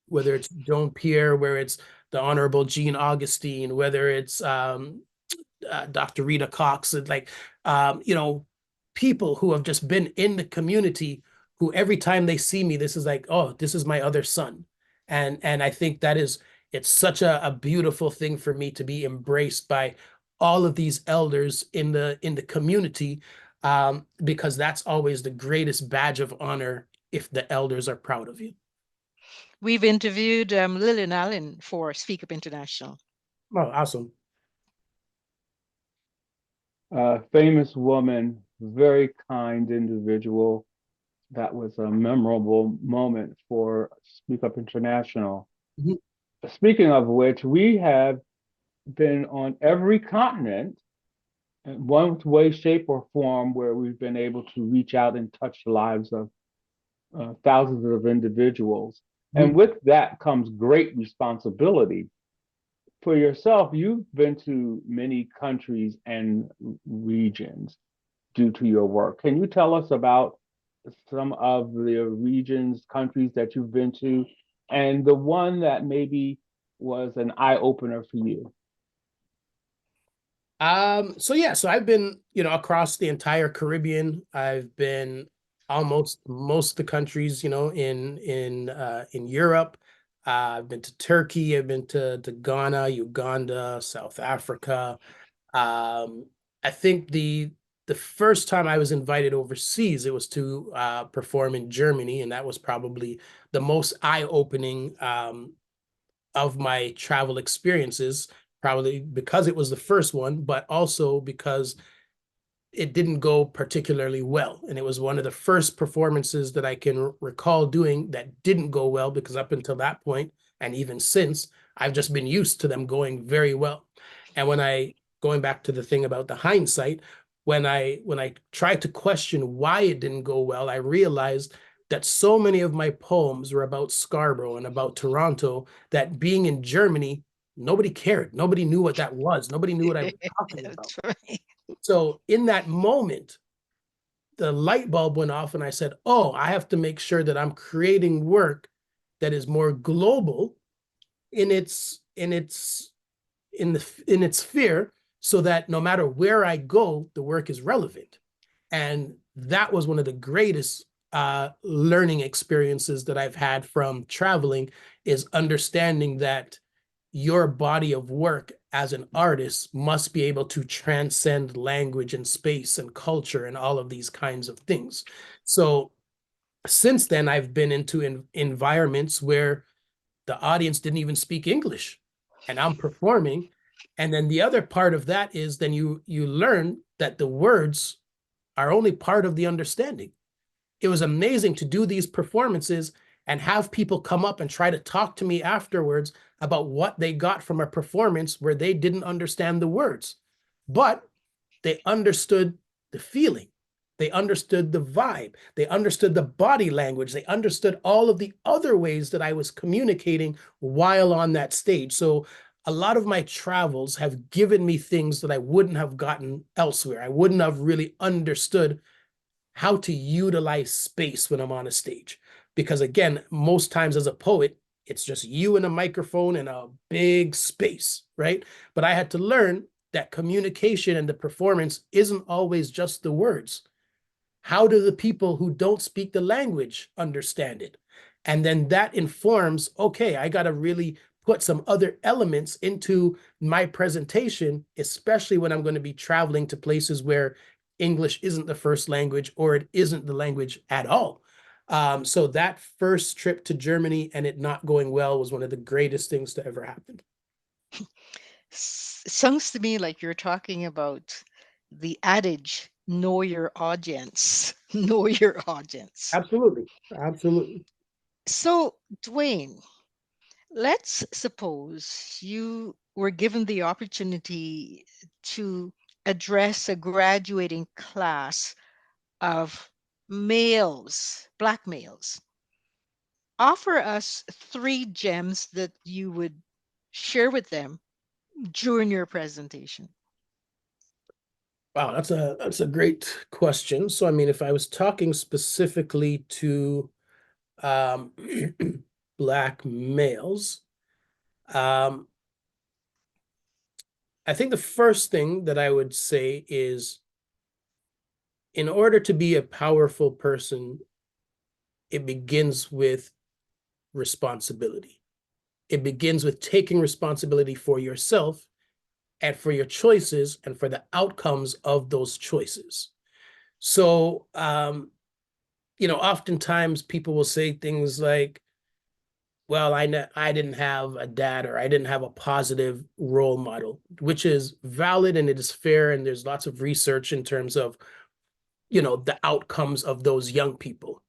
Speaker 3: whether it's Joan Pierre, where it's the Honorable Jean Augustine, whether it's Dr. Rita Cox, and like, you know, people who have just been in the community, who every time they see me, this is like, oh, this is my other son. And I think that is, it's such a beautiful thing for me to be embraced by all of these elders in the community, because that's always the greatest badge of honor if the elders are proud of you.
Speaker 2: We've interviewed Lillian Allen for Speak Up International.
Speaker 3: Oh, awesome.
Speaker 1: Famous woman, very kind individual. that was a memorable moment for Speak Up International.
Speaker 3: Mhm.
Speaker 1: Speaking of which, we have been on every continent in one way, shape, or form where we've been able to reach out and touch the lives of thousands of individuals. And
Speaker 3: Mhm.
Speaker 1: with that comes great responsibility. For yourself, you've been to many countries and regions due to your work. Can you tell us about some of the regions, countries that you've been to, and the one that maybe was an eye opener for you?
Speaker 3: So yeah, so I've been, across the entire Caribbean. I've been almost most of the countries, in Europe. I've been to Turkey, I've been to Ghana, Uganda, South Africa. Um, I think the first time I was invited overseas, it was to perform in Germany, and that was probably the most eye-opening of my travel experiences, probably because it was the first one, but also because it didn't go particularly well. And it was one of the first performances that I can recall doing that didn't go well, because up until that point, and even since, I've just been used to them going very well. And going back to the thing about the hindsight, when I tried to question why it didn't go well, I realized that so many of my poems were about Scarborough and about Toronto, that being in Germany, nobody cared. Nobody knew what that was. Nobody knew what I was talking about.
Speaker 2: That's right.
Speaker 3: So in that moment, the light bulb went off and I said, oh, I have to make sure that I'm creating work that is more global in its sphere, so that no matter where I go, the work is relevant. And that was one of the greatest learning experiences that I've had from traveling, is understanding that your body of work as an artist must be able to transcend language and space and culture and all of these kinds of things. So since then, I've been into environments where the audience didn't even speak English, and I'm performing. And then the other part of that is then you learn that the words are only part of the understanding. It was amazing to do these performances and have people come up and try to talk to me afterwards about what they got from a performance where they didn't understand the words, but they understood the feeling. They understood the vibe. They understood the body language. They understood all of the other ways that I was communicating while on that stage. So a lot of my travels have given me things that I wouldn't have gotten elsewhere. I wouldn't have really understood how to utilize space when I'm on a stage. Because again, most times as a poet, it's just you and a microphone and a big space, right? But I had to learn that communication and the performance isn't always just the words. How do the people who don't speak the language understand it? And then that informs, okay, I got to really put some other elements into my presentation, especially when I'm going to be traveling to places where English isn't the first language, or it isn't the language at all. So that first trip to Germany and it not going well was one of the greatest things to ever happen.
Speaker 2: Sounds to me like you're talking about the adage, know your audience. Know your audience.
Speaker 3: Absolutely. Absolutely.
Speaker 2: So, Dwayne, let's suppose you were given the opportunity to address a graduating class of males, Black males. Offer us three gems that you would share with them during your presentation.
Speaker 3: Wow, that's a great question. So, I mean, if I was talking specifically to um, Black males, um, I think the first thing that I would say is, in order to be a powerful person, it begins with responsibility. It begins with taking responsibility for yourself and for your choices and for the outcomes of those choices. So, oftentimes people will say things like, well, I didn't have a dad, or I didn't have a positive role model, which is valid and it is fair. And there's lots of research in terms of, the outcomes of those young people.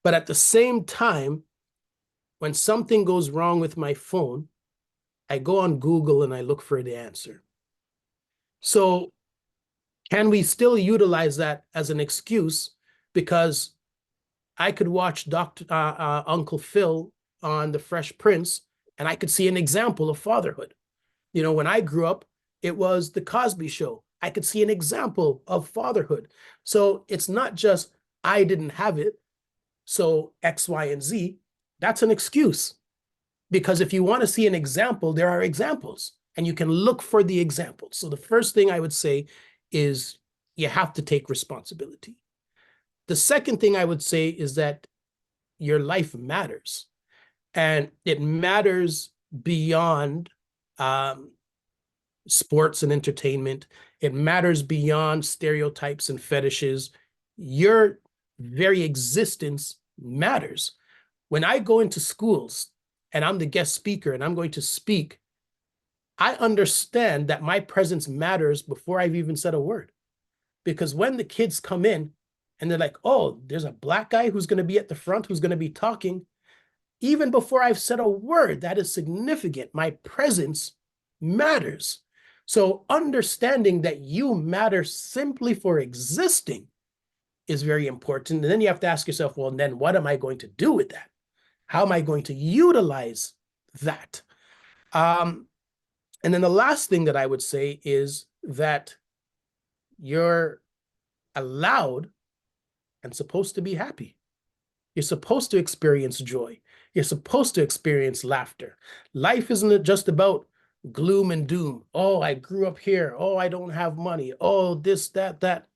Speaker 3: But at the same time, when something goes wrong with my phone, I go on Google and I look for the answer. So can we still utilize that as an excuse? Because I could watch Uncle Phil on The Fresh Prince, and I could see an example of fatherhood. You know, when I grew up, it was The Cosby Show. I could see an example of fatherhood. So it's not just I didn't have it, so X, Y, and Z. That's an excuse. Because if you want to see an example, there are examples, and you can look for the examples. So the first thing I would say is you have to take responsibility. The second thing I would say is that your life matters, and it matters beyond um, sports and entertainment. It matters beyond stereotypes and fetishes. Your very existence matters. When I go into schools and I'm the guest speaker and I'm going to speak, I understand that my presence matters before I've even said a word. Because when the kids come in and they're like, oh, there's a Black guy who's going to be at the front, who's going to be talking, even before I've said a word, that is significant. My presence matters. So understanding that you matter simply for existing is very important. And then you have to ask yourself, well, then what am I going to do with that? How am I going to utilize that? And then the last thing that I would say is that you're allowed and supposed to be happy. You're supposed to experience joy. You're supposed to experience laughter. Life isn't just about gloom and doom. Oh, I grew up here. Oh, I don't have money. Oh, this, that, that.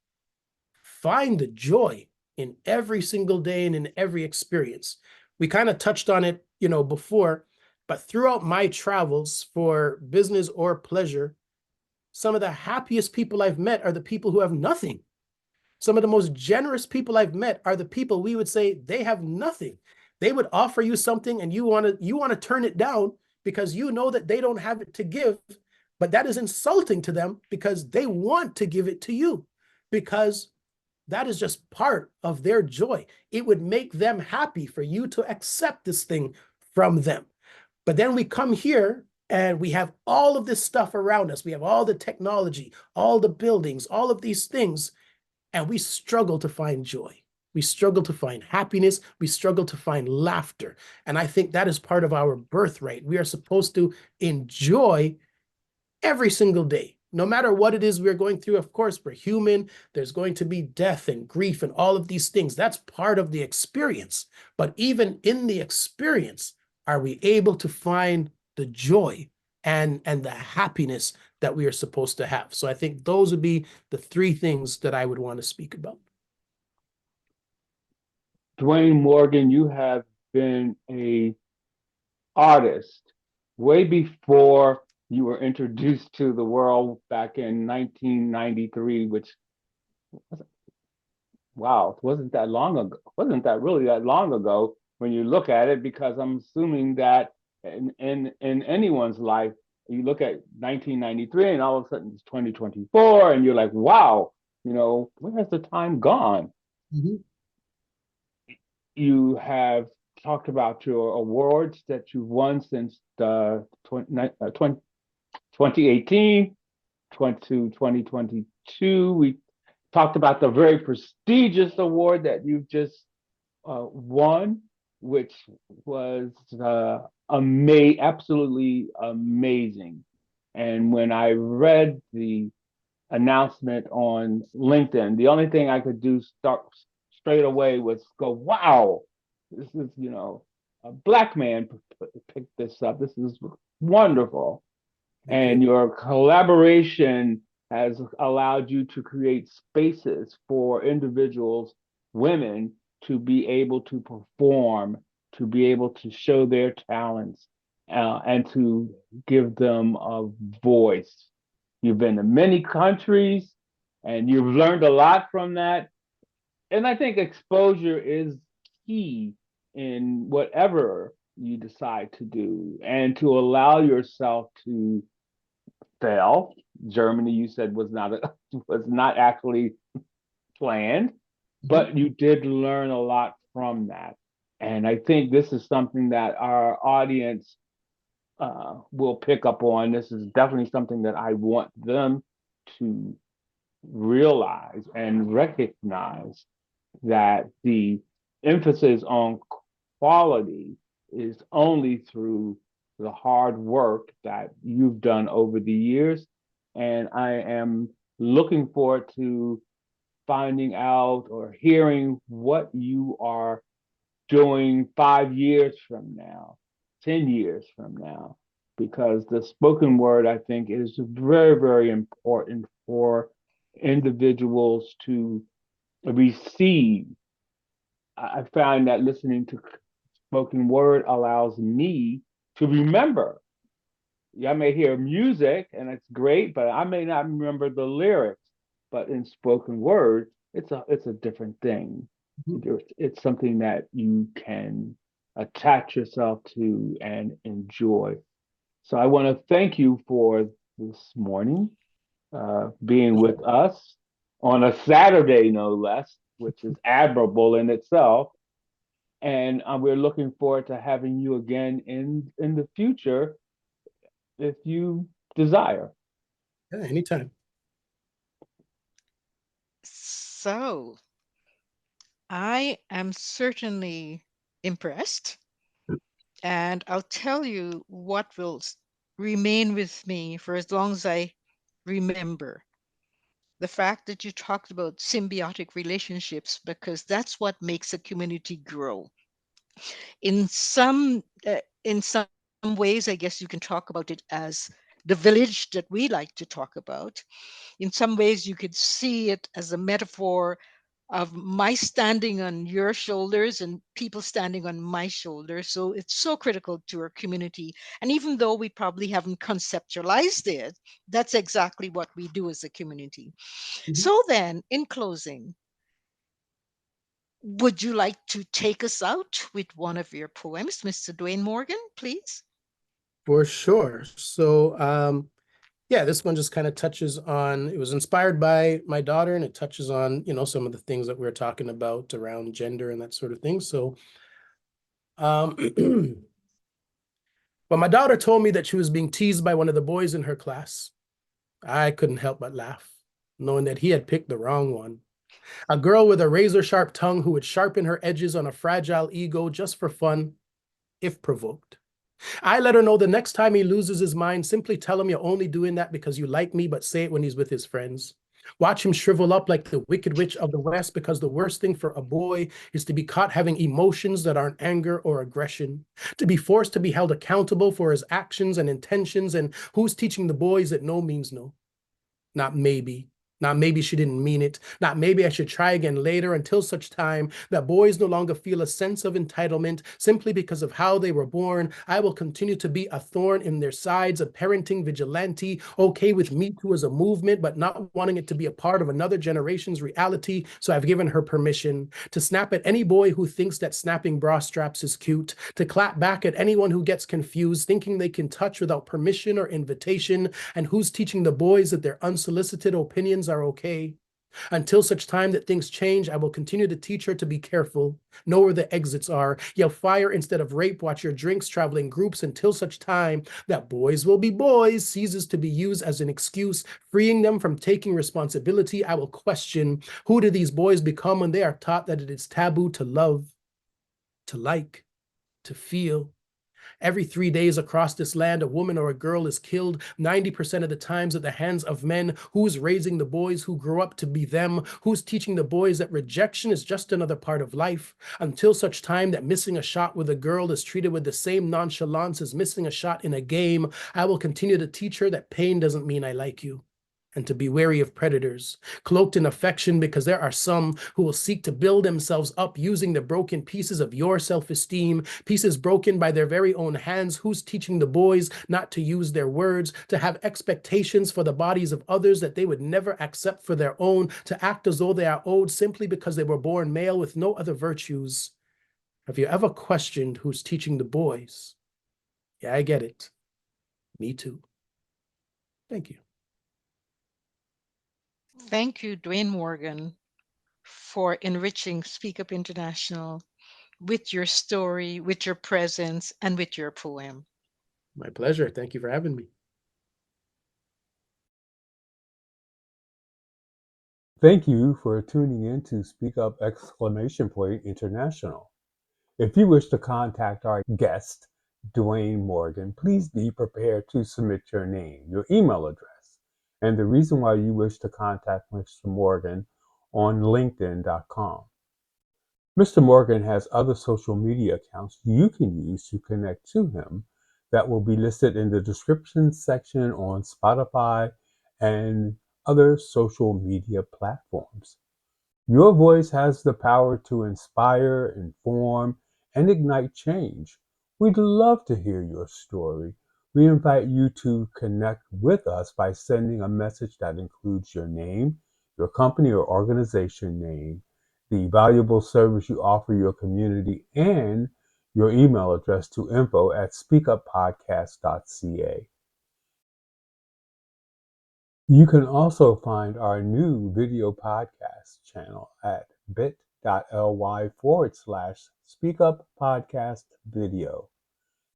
Speaker 3: Find the joy in every single day and in every experience. We kind of touched on it, before, but throughout my travels for business or pleasure, some of the happiest people I've met are the people who have nothing. Some of the most generous people I've met are the people we would say they have nothing. They would offer you something and you want to turn it down because you know that they don't have it to give, but that is insulting to them because they want to give it to you, because that is just part of their joy. It would make them happy for you to accept this thing from them. But then we come here and we have all of this stuff around us. We have all the technology, all the buildings, all of these things, and we struggle to find joy. We struggle to find happiness. We struggle to find laughter. And I think that is part of our birthright. We are supposed to enjoy every single day, no matter what it is we're going through. Of course, we're human. There's going to be death and grief and all of these things. That's part of the experience. But even in the experience, are we able to find the joy and the happiness that we are supposed to have? So I think those would be the three things that I would want to speak about.
Speaker 1: Dwayne Morgan, you have been a artist way before you were introduced to the world back in 1993, which, wow, wasn't that long ago. Wasn't that really that long ago when you look at it? Because I'm assuming that in anyone's life, you look at 1993 and all of a sudden it's 2024 and you're like, wow, where has the time gone?
Speaker 3: Mm-hmm.
Speaker 1: You have talked about your awards that you've won since 2018 to 2022. We talked about the very prestigious award that you've just won, which was absolutely amazing. And when I read the announcement on LinkedIn, the only thing I could do start straight away was go, wow, this is, a Black man picked this up. This is wonderful. And your collaboration has allowed you to create spaces for individuals, women, to be able to perform, to be able to show their talents, and to give them a voice. You've been to many countries and you've learned a lot from that. And I think exposure is key in whatever you decide to do, and to allow yourself to fail. Germany, you said, was not actually planned, but you did learn a lot from that. And I think this is something that our audience will pick up on. This is definitely something that I want them to realize and recognize, that the emphasis on quality is only through the hard work that you've done over the years. And I am looking forward to finding out or hearing what you are doing 5 years from now, 10 years from now, because the spoken word, I think, is very, very important for individuals to receive. I find that listening to spoken word allows me to remember. Yeah, I may hear music and it's great, but I may not remember the lyrics. But in spoken word, it's a different thing. It's something that you can attach yourself to and enjoy. So I want to thank you for this morning, being with us on a Saturday, no less, which is admirable in itself. And we're looking forward to having you again in the future if you desire.
Speaker 3: Yeah, anytime.
Speaker 2: So I am certainly impressed. And I'll tell you what will remain with me for as long as I remember. The fact that you talked about symbiotic relationships, because that's what makes a community grow. In some ways, I guess you can talk about it as the village that we like to talk about. In some ways, you could see it as a metaphor of my standing on your shoulders and people standing on my shoulders. So it's so critical to our community. And even though we probably haven't conceptualized it, that's exactly what we do as a community.
Speaker 3: Mhm.
Speaker 2: So then, in closing, would you like to take us out with one of your poems, Mr. Dwayne Morgan, please?
Speaker 3: For sure. So, yeah, this one just kind of touches on, it was inspired by my daughter, and it touches on, some of the things that we are talking about around gender and that sort of thing. So, um, when my daughter told me that she was being teased by one of the boys in her class, I couldn't help but laugh, knowing that he had picked the wrong one. A girl with a razor sharp tongue who would sharpen her edges on a fragile ego just for fun, if provoked. I let her know the next time he loses his mind, simply tell him you're only doing that because you like me, but say it when he's with his friends. Watch him shrivel up like the Wicked Witch of the West, because the worst thing for a boy is to be caught having emotions that aren't anger or aggression, to be forced to be held accountable for his actions and intentions, and who's teaching the boys that no means no? Not maybe. Not maybe she didn't mean it. Not maybe I should try again later, until such time that boys no longer feel a sense of entitlement simply because of how they were born. I will continue to be a thorn in their sides, a parenting vigilante, okay with Me Too as a movement, but not wanting it to be a part of another generation's reality. So I've given her permission to snap at any boy who thinks that snapping bra straps is cute, to clap back at anyone who gets confused, thinking they can touch without permission or invitation, and who's teaching the boys that their unsolicited opinions are okay. Until such time that things change, I will continue to teach her to be careful, know where the exits are, yell fire instead of rape, watch your drinks travel in groups, until such time that boys will be boys ceases to be used as an excuse, freeing them from taking responsibility. I will question, who do these boys become when they are taught that it is taboo to love, to like, to feel? Every 3 days across this land, a woman or a girl is killed 90% of the times at the hands of men. Who's raising the boys who grow up to be them? Who's teaching the boys that rejection is just another part of life? Until such time that missing a shot with a girl is treated with the same nonchalance as missing a shot in a game, I will continue to teach her that pain doesn't mean I like you, and to be wary of predators, cloaked in affection, because there are some who will seek to build themselves up using the broken pieces of your self-esteem, pieces broken by their very own hands. Who's teaching the boys not to use their words, to have expectations for the bodies of others that they would never accept for their own, to act as though they are owed simply because they were born male with no other virtues? Have you ever questioned who's teaching the boys? Yeah, I get it. Me too. Thank you.
Speaker 2: Thank you, Dwayne Morgan, for enriching Speak Up International. with your story, with your presence, and with your poem.
Speaker 3: My pleasure. Thank you for having me.
Speaker 4: Thank you for tuning in to Speak Up International. If you wish to contact our guest, Dwayne Morgan, please be prepared to submit your name, your email address, and the reason why you wish to contact Mr. Morgan on LinkedIn.com. Mr. Morgan has other social media accounts you can use to connect to him that will be listed in the description section on Spotify and other social media platforms. Your voice has the power to inspire, inform, and ignite change. We'd love to hear your story. We invite you to connect with us by sending a message that includes your name, your company or organization name, the valuable service you offer your community, and your email address to info@speakuppodcast.ca. You can also find our new video podcast channel at bit.ly/speakuppodcastvideo.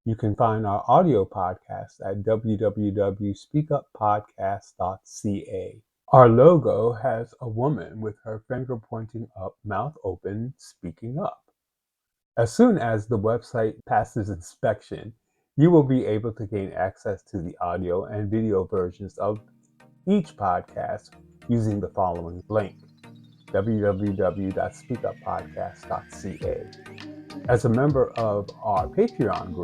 Speaker 4: You can find our audio podcast at www.speakuppodcast.ca. Our logo has a woman with her finger pointing up, mouth open, speaking up. As soon as the website passes inspection, you will be able to gain access to the audio and video versions of each podcast using the following link: www.speakuppodcast.ca. As a member of our Patreon group,